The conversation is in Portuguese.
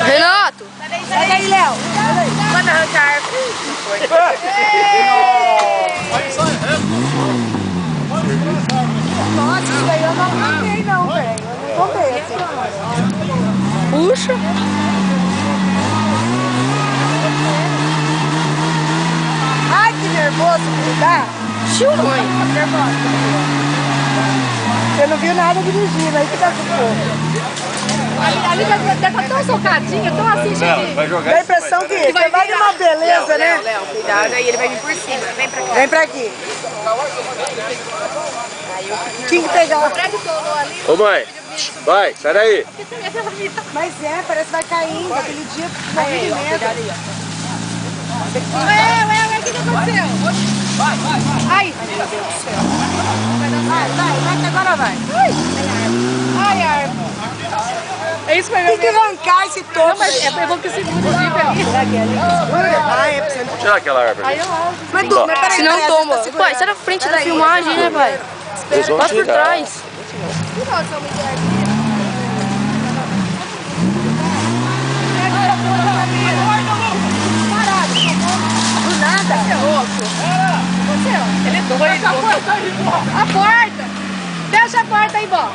Renato! Sai daí, Léo. Manda arrancar. Nossa, isso daí eu não contei não, velho. Eu não contei assim. Puxa. Ai, que nervoso que dá. Tio, mãe. Você não viu nada dirigindo, aí que dá sufoco. Ali tá tão socadinho, tão assim, cheio. Vai jogar. Dá a impressão que você vai de uma beleza, né? Léo, cuidado aí, ele vai vir por cima. Vem pra cá. Vem pra aqui. Quem que pegar? Ô mãe, vai, sai daí. Mas é, parece que vai caindo. Aquele dia morri de medo. Ué, o que aconteceu? Ai, Meu Deus do céu. Vai, que agora vai. ai, árvore. É isso mesmo. Tem que arrancar esse topo. Não, mas é bom que o segundo jeep ali. Ah, é pra você. Vamos tirar aquela árvore. Aí eu alto. Mas tu, mas peraí, Se não peraí, toma. você tá segurando. Pai, sai da frente da filmagem, né, pai? Eles vão Passa por tirar. trás. Do nada. Ele é doido. A porta! Deixa a porta aí, vó.